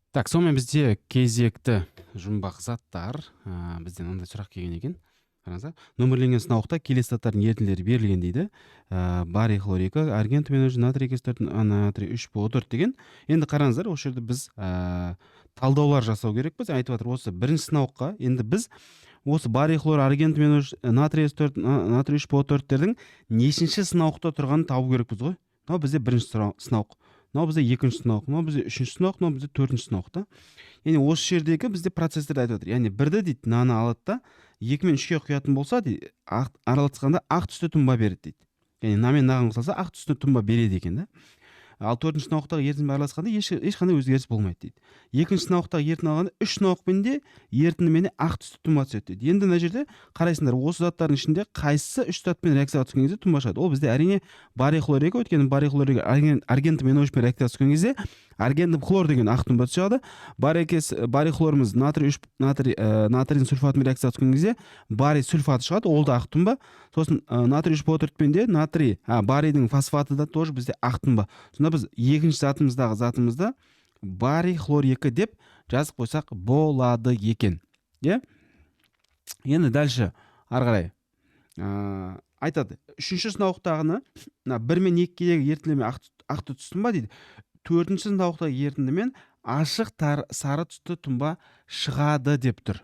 Так, сонымен бізде кезекті жұмбақ заттар. Бізден мынандай сұрақ келген екен. Қараңыздар. Нөмірленген сынауқта келесі заттардың ерітінділері берілген дейді. Барий хлор 2, арген төмен натрий экс 4, натрий 3 по4 деген. Енді қараңыздар, осы жерде біз талдаулар жасау керекпіз. Айтып жатыр, осы бірінші сынауққа енді біз осы барий хлор, арген төмен натрий 4, натрий 3 по4-тердің нешінші сынауқта тұрғанын табу керекпіз ғой. Мынау бізде бірінші сынауқ. Мынау бізде екінші сынауқ, мынау бізде үшінші сынауқ, мынау бізде төртінші сынауқ та. Яғни осы жердегі бізде процесстерді айтып отыр. Яғни бірді дейді, мынаны алады да, 2 мен 3-ке құятын болса дейді, араласқанда ақ түсті тұнба береді дейді. Яғни мына мен мынаған қосылса ақ түсті тұнба береді екен да. Ал төртінші сынауқтағы ерітіндімен араласқанда ешқандай өзгеріс болмайды дейді. Екінші сынауқтағы ерітінді алғанда үш сынауқпен де ерітіндіменен ақ түсті тұнба түседі дейді. Енді мына жерде қарайсыңдар, осы заттардың ішінде қайсысы үш затпен реакцияға түскен кезде тұнба шығады? Ол бізде әрине барий хлор 2, өйткені барий хлор 2 аргентім NO3-пен реакцияға түскен кезде аргентім хлор деген ақ тұнба шығады. Барий хлорымыз натрий сульфатымен реакцияға түскен кезде барий сульфаты шығады, ол да ақ тұнба. Сосын натрий 3 по4-пен де барийдің фосфаты да тоже бізде ақ тұнба. Сонда біз екінші затымызда барий хлор 2 деп жазып қойсақ болады екен. Енді дальше ары қарай айтады. Үшінші сынауқтағыны 1 мен 2-дегі ерітіндімен ақты түс тұнба дейді. Төртінші сынауқтағы ерітіндімен ашық сары түсті тұнба шығады деп тұр.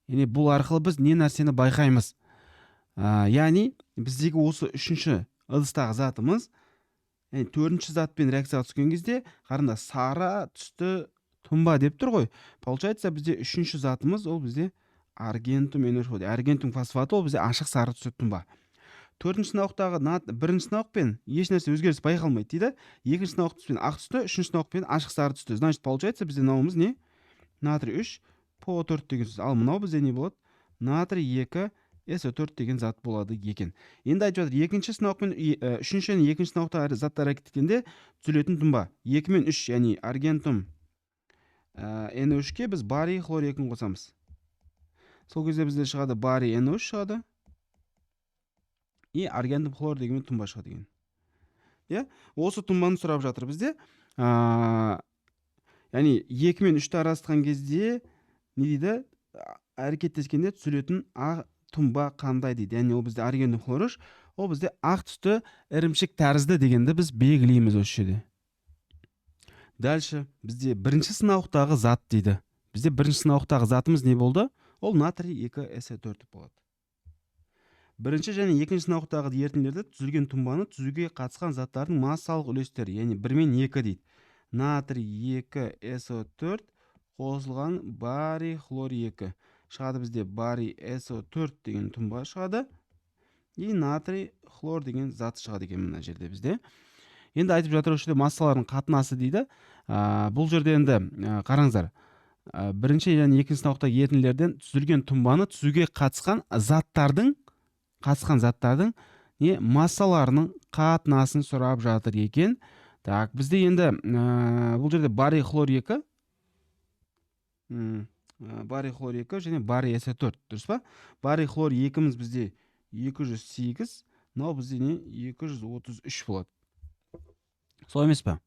Яғни бұл арқылы біз не нәрсені байқаймыз? Яғни біздегі осы үшінші ыдыстағы затымыз төртінші затпен реакцияға түскен кезде қарында сары түсті тұнба деп тұр ғой. Получается, бізде үшінші затымыз ол бізде аргентум NO3, аргентум фосфаты, ол бізде ашық сары түсті тұнба. Төртінші сынауқтағы бірінші сынауқпен еш нәрсе өзгеріс байқалмайды дейді. Екінші сынауқпен ақ түсті, үшінші сынауқпен ашық сары түсті. Значит, получается, бізде мынауымыз не? Натрий 3 по4 деген сөз. Ал мынау бізде не болады? Натрий 2 SO4 деген зат болады екен. Енді айтып жатыр, екінші сынауқпен үшінші және екінші сынауқта заттар әрекет еткенде түзілетін тұнба. 2 мен 3, яғни аргентум NO3-ке біз барий хлор 2-ні қосамыз. Сол кезде бізде шығады барий NO3 шығады. И аргентум хлор дегенмен тұнба шығады екен. Осы тұнбаны сұрап жатыр бізде. Яғни 2 мен 3-ті араластырған кезде не дейді? Әрекеттескенде түзілетін тұнба қандай дейді. Яғни ол бізде аргентум хлор 3, ол бізде ақ түсті ірімшік тәрізді дегенді біз белгілейміз осы жерде. Дальше бізде бірінші сынауқтағы зат дейді. Бізде бірінші сынауқтағы затымыз не болды? Ол натрий 2 SO4 болады. Бірінші және екінші сынауқтағы ерітінділерде түзілген тұнбаны түзуге қатысқан заттардың массалық үлестері, яғни 1 мен 2 дейді. Натрий 2 SO4 қосылған барий хлор 2. Шығады бізде барий SO4 деген тұнба шығады. И натрий хлор деген зат шығады екен мына жерде бізде. Енді айтып жатыр, осы жерде массалардың қатынасы дейді. Бұл жерде енді қараңыздар. Бірінші және екінші сынауқтағы ерітінділерден түзілген тұнбаны түзуге қатысқан заттардың массаларының қатынасын сұрап жатыр екен. Так, бізде енді бұл жерде барий хлор 2, және барий SO4, дұрыс па? Барий хлор 2-міз бізде 208, мынау бізде не? 233 болады. Сол емес па?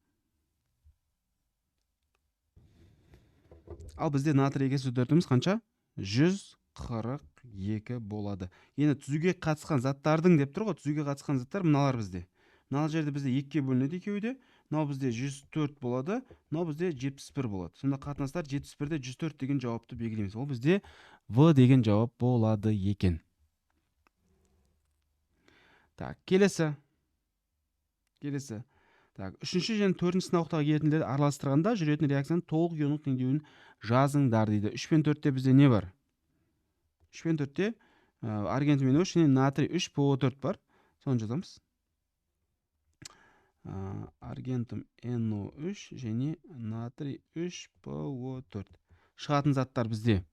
Ал бізде натрий SO4-міз қанша? 142 болады. Енді түзуге қатысқан заттардың деп тұр ғой, түзуге қатысқан заттар мыналар бізде. Мынау жерде бізде 2-ке бөлінеді екеуі де. Мынау бізде 104 болады, мынау бізде 71 болады. Сонда қатынастар 71-де 104 деген жауапты белгілейміз. Ол бізде В деген жауап болады екен. Так, келесі. Так, үшінші және төртінші сынауқтағы ерітінділерді араластырғанда жүретін реакцияның толық иондық теңдеуін жазыңдар дейді. 3 пен 4-те бізде не бар? 3 пен 4-те аргентум NO3 және натрий 3 по4 бар. Соны жазамыз. Аргентум NO3 және натрий 3 по4. Шығатын заттар бізде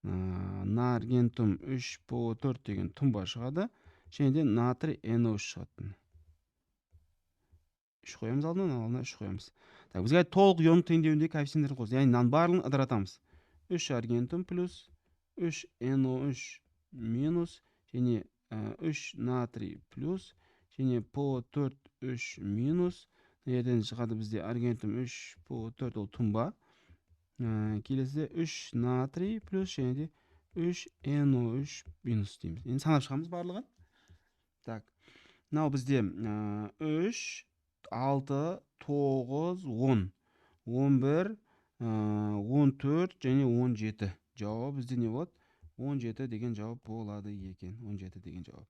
аргентум 3 по4 деген тұнба шығады. Және де натрий NO3 шығады. 3 қоямыз алдына 3 қоямыз. Так, бізге толық иондық теңдеуіндегі коэффициенттерін қосамыз. Яғни мынаның барлығын ыдыратамыз. 3 аргентум плюс 3 NO3 минус және 3 натрий плюс және по4 3 минус Жерден шығады бізде аргентум 3 по 4 ол тұнба. Келесі 3 натрий плюс және де 3 NO3 минус дейміз. Енді санап шығамыз барлығын. Так. Мынау бізде 3, 6, 9, 10, 11, 14 және 17. Жауап бізде не болады? 17 деген жауап болады екен. 17 деген жауап.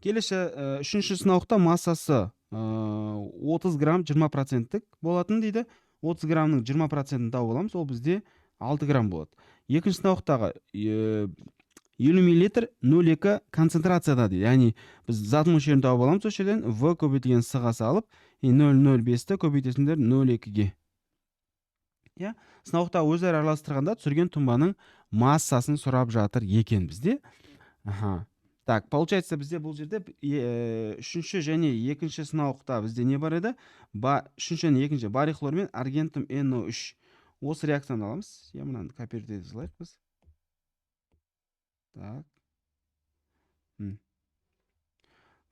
Келесі үшінші сынақта массасы 30 грамм 20% болатын дейді. 30 граммның 20%-ін тауып аламыз. Ол бізде 6 грамм болады. Екінші сынақтағы 50 мл 0,2 концентрацияда дейді. Яғни біз зат мөлшерін тауып аламыз. Осы жерден В көбейтілген С-ға салып, 0,05-ті көбейтесіңдер 0,2-ге. Иә, сынақта өзара араластырғанда түсірген тұнбаның массасын сұрап жатыр екен бізде. Так, получается бізде бұл жерде үшінші және екінші сынақта бізде не бар еді? Үшінші және екінші барий хлор мен аргентум NO3. Осы реакцияны аламыз. Я мынаны копировать ете салайық біз. Так.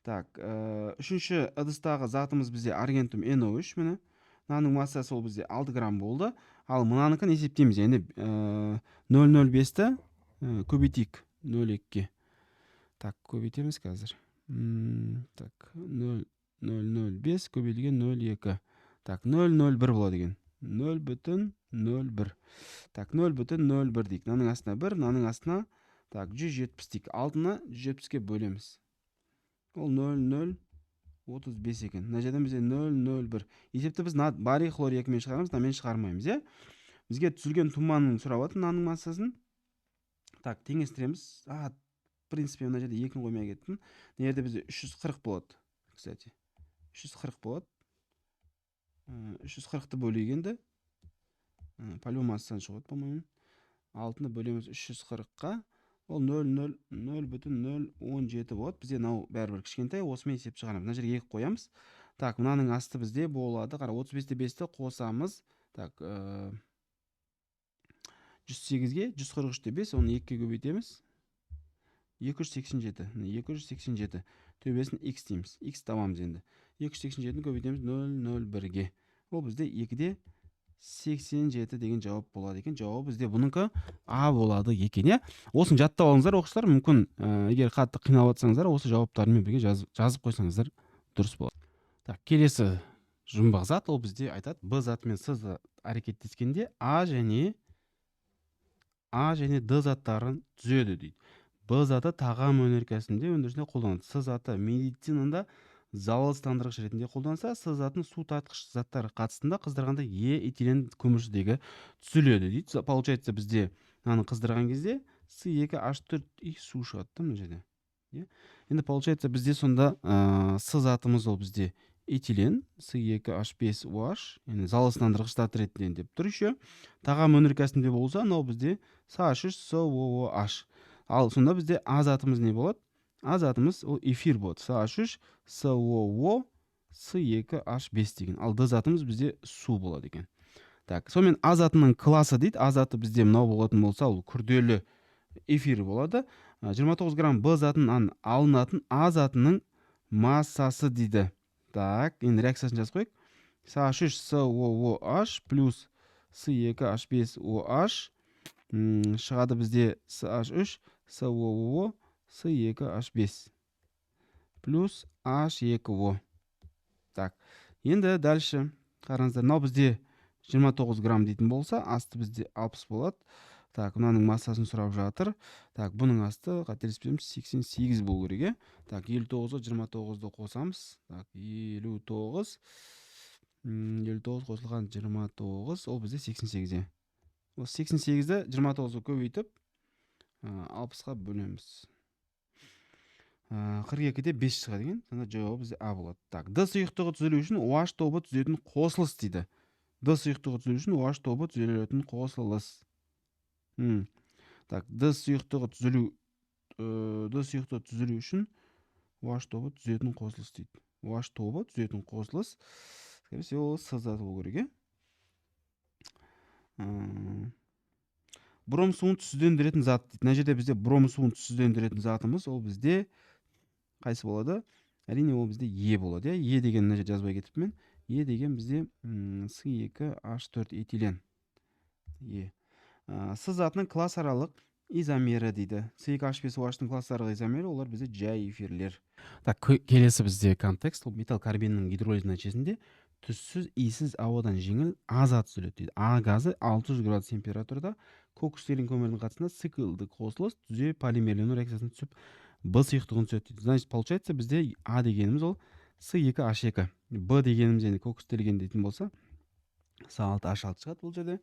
Так, үшінші ыдыстағы затымыз бізде аргентум NO3 міне. Мынаның массасы ол бізде 6 грамм болды. Ал мынаныкін есептейміз. Енді 0,05-ті көбейтейік 0,2-ге. Так, көбейтеміз қазір. Так, 0,005 көбейтілген 0,2. Так, 0,01 болады деген. 0,01. Так, 0,01 дейік. Мынаның астына 1, мынаның астына так 170 дейік. Алтыны 170-ке бөлеміз. Ол 0,035 екен. Мына жерден бізде 0,01. Есепті біз барий хлор 2-мен шығарамыз, мынамен шығармаймыз, иә? Бізге түзілген тұнбаның сұрап отыр мынаның массасын. Так, теңестіреміз. В принципе, мына жерде 2-ні қоймай кеттім. Мына жерде бізде 340 болады. Кстати, 340 болады. 340-ті бөлегенде по-любому массадан шығады, по-моему. 6-ны бөлеміз 340-қа. Ол 0,017 болады. Бізде мынау бәрібір кішкентай, осымен есеп шығарамыз. Мына жерге 2 қоямыз. Так, мынаның асты бізде болады. Қара 35-те 5-ті қосамыз. Так, 108-ге 143-те 5, оны 2-ге көбейтеміз. 287. 287. Төбесін x дейміз. X табамыз енді. 287-ні көбейтеміз 0,01-ге. Ол бізде 2-де 87 деген жауап болады екен. Жауап бізде бұныңқы А болады екен, иә? Осын жаттап алыңыздар, оқушылар. Мүмкін, егер қатты қиналып жатсаңыздар, осы жауаптарымен бірге жазып қойсаңыздар дұрыс болады. Так, келесі жұмбақ зат, ол бізде айтады, Б заты мен С заты әрекеттескенде А және Д заттарын түзеді дейді. Б заты тағам өнеркәсібінде өндірісінде қолданылады. С заты медицинада залалсыздандырғыш ретінде қолданса, С затын су тартқыш заттар қатысында қыздырғанда этилен көмірсутегі түзіледі дейді. Получается бізде мынаны қыздырған кезде С2H4 су шығады мына жерде. Енді получается бізде сонда С затымыз ол бізде этилен С2H5OH, яғни залалсыздандырғыш зат ретінде деп тұр еще. Тағам өнеркәсібінде болса, мынау бізде SH3SOOH. Ал сонда бізде А затымыз не болады? А затымыз ол эфир болады. SH3 SOO С2H5 деген. Ал Д затымыз бізде су болады екен. Так, сонымен А затының класы дейді. А заты бізде мынау болатын болса, ол күрделі эфир болады. 29 грамм Б затынан алынатын А затының массасы дейді. Так, енді реакциясын жазып қойық. SH3SOOH плюс С2H5OH шығады бізде SH3 SOO С2H5 плюс H2O. Так, енді дальше қараңыздар, мынау бізде 29 грамм дейтін болса, асты бізде 60 болады. Так, мынаның массасын сұрап жатыр. Так, бұның асты қателеспесем 88 болу керек. Так, 59-ға 29-ды қосамыз. Так, 59 қосылған 29, ол бізде 88. Осы 88-ді 29-ға көбейтіп 60-ға бөлеміз. 42-де 5 шығады деген. Сонда жауабы бізде А болады. Так, Д сұйықтығы түзілу үшін OH тобы түзетін қосылыс дейді. Д сұйықтығы түзілу үшін OH тобы түзілетін қосылыс. Так, Д сұйықтығы түзілу үшін OH тобы түзетін қосылыс дейді. OH тобы түзетін қосылыс. Скорее ол С заты болу керек. Бром суын түзілдендіретін зат дейді. Мына жерде бізде бром суын түзілдендіретін затымыз, ол бізде қайсы болады? Әрине ол бізде Е болады. Е деген мына жерде жазбай кетіппін. Е деген бізде С2H4 этилен. Е. С затының класс аралық изомері дейді. С2H5OH-тың класс аралық изомері олар бізде жай эфирлер. Так, келесі бізде контекст, ол металл карбиннің гидролиз нәтижесінде түссіз, иісіз ауадан жеңіл азат түзіледі дейді. А газы 600 градус температурада кокстелин көмірдің қатысында циклді қосылыс түзе полимерлену реакциясына түсіп Б сұйықтығын түседі дейді. Значит, получается бізде А дегеніміз ол С2H2. Б дегеніміз енді кокстелген дейтін болса С6H6 шығады бұл жерде.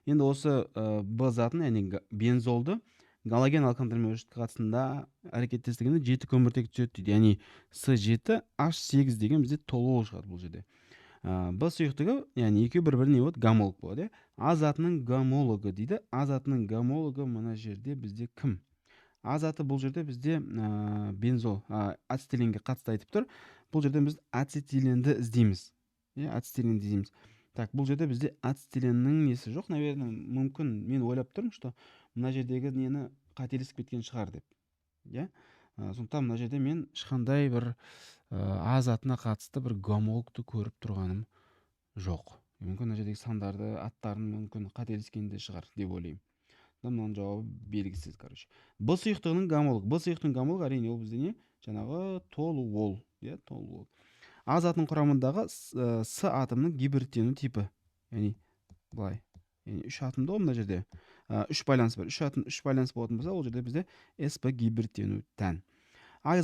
Енді осы Б затын, яғни бензолды галоген алкандармен өршіткі қатысында әрекеттестігінде 7 көміртек түседі дейді. Яғни С7H8 деген бізде толуы шығады бұл жерде. Б сұйықтығы, яғни екеуі бір-біріне гомолог болады. А затының гомологы дейді. А затының гомологы мына жерде бізде кім? А заты бұл жерде бізде бензол, ацетиленге қатысты айтып тұр. Бұл жерде біз ацетиленді іздейміз. Ацетиленді іздейміз. Так, бұл жерде бізде ацетиленнің несі жоқ, наверное, мүмкін мен ойлап тұрмын, что мына жердегі нені қателесіп кеткен шығар деп. Сондықтан мына жерде мен ешқандай бір А затына қатысты бір гомологты көріп тұрғаным жоқ. Мүмкін мына жердегі сандарды, аттарын мүмкін қателескенде шығар деп ойлаймын. Мынаның жауабы белгісіз, короче. Б сұйықтығының гомолог. Б сұйықтығының гомолог әрине ол бізде не? Жаңағы толуол. Толуол. А затының құрамындағы С атомның гибридтену типі. Яғни былай. Яғни 3 атомда мына жерде 3 байланыс бар. 3 атом 3 байланыс болатын болса, ол жерде бізде Сп гибридтену тән. А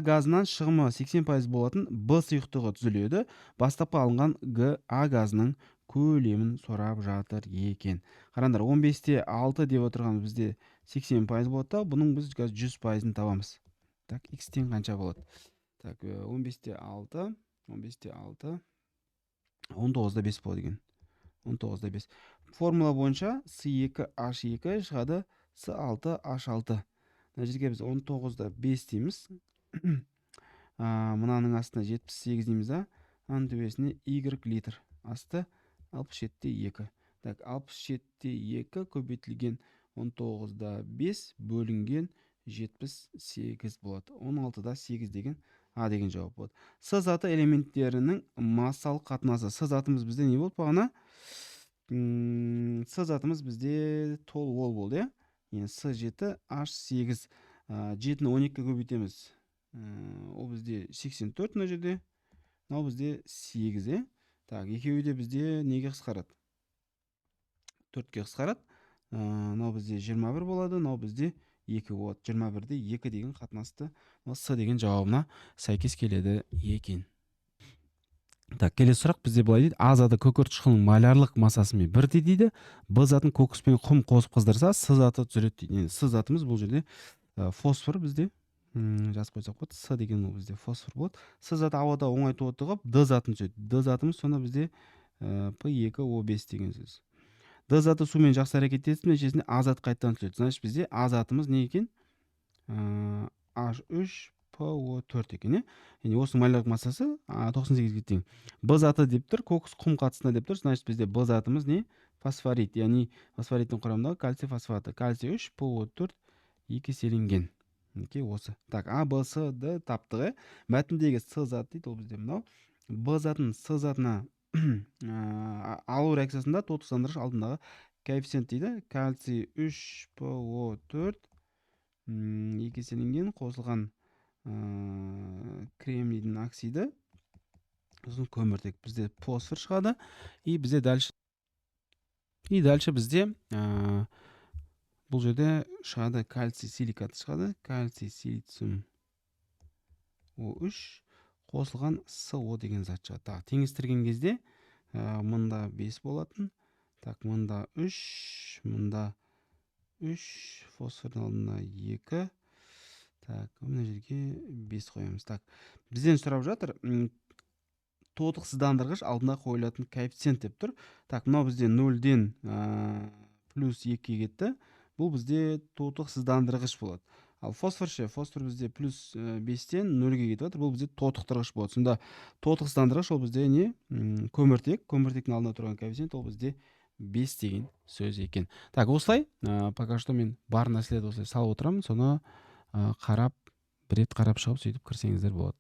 газынан шығымы 80% болатын Б сұйықтығы түзіледі. Бастапқы алынған Г А газының көлемін сұрап жатыр екен. Қараңдар, 15-те 6 деп отырған бізде 80% болады да, бұның біз 100%-ын табамыз. Так, X-тен қанша болады? Так, 15-те 6, 15-те 6, 19-да 5 болады екен. 19-да 5. Формула бойынша С2H2 шығады С6H6. Мына жерге біз 19-да 5 дейміз. Мынаның астына 78 дейміз да. Аның төбесіне Y литр. Асты 67-те 2. Так, 67-те 2 көбейтілген 19-да 5 бөлінген 78 болады. 16-да 8 деген А деген жауап болады. С заты элементтерінің массалық қатынасы. С затымыз бізде не болды бағана? С затымыз бізде толуол болды, С7H8. 7-ні 12-ге көбейтеміз. Ол бізде 84 мына жерде. Мынау бізде 8, Так, екеуі де бізде неге қысқарады? 4-ке қысқарады. Мынау бізде 21 болады, мынау бізде 2 болады. 21-де 2 деген қатынасты С деген жауабына сәйкес келеді екен. Так, келесі сұрақ бізде былай дейді. А заты күкірт қышқылының малярлық массасымен бірдей дейді. Б затын кокос пен құм қосып қыздырса, С заты түзіледі дейді. С затымыз бұл жерде фосфор бізде. Жазып қойсақ болады. С деген ол бізде фосфор болады. С заты ауада оңай тотығып, Д затын түзеді. Д затымыз сонда бізде P2O5 деген сөз. Д заты сумен жақсы әрекеттесіп, нәтижесінде А зат қайтадан түзеді. Значит, бізде А затымыз не екен? H3PO4 екен, Яғни осының малярлық массасы 98-ге тең. Б заты деп тұр, кокос құм қатысында деп тұр. Значит, бізде Б затымыз не? Фосфорит, яғни фосфориттің құрамындағы кальций фосфаты. Кальций 3, PO4 2 еселенген. Осы. Так, А, Б, С, Д таптығы. Мәтіндегі С заты дейді, ол бізде мынау. Б затын С затына алу реакциясында тотықсандырғыш алдындағы коэффициент дейді. Кальций 3, PO4 2 еселенген қосылған кремнийдің оксиді, сосын көміртек бізде фосфор шығады. И бізде дальше бізде бұл жерде шығады кальций силикат шығады. Кальций силициум O3 қосылған СО деген зат шығады. Так, теңестірген кезде мында 5 болатын. Так, мында 3, мында 3, фосфордың алдына 2. Так, мына жерге 5 қоямыз. Так, бізден сұрап жатыр, тотықсыздандырғыш алдында қойылатын коэффициент деп тұр. Так, мынау бізде 0-ден плюс 2-ге кетті. Бұл бізде тотықсыздандырғыш болады. Ал фосфор бізде плюс 5-тен 0-ге кетіп жатыр. Бұл бізде тотықтырғыш болады. Сонда тотықсыздандырғыш ол бізде не? Көміртек. Көміртектің алдында тұрған коэффициент ол бізде 5 деген сөз екен. Так, осылай, пока что мен бар нәрселерді осылай салып отырамын. Соны қарап, бір рет қарап шығып сөйтіп кірсеңіздер болады.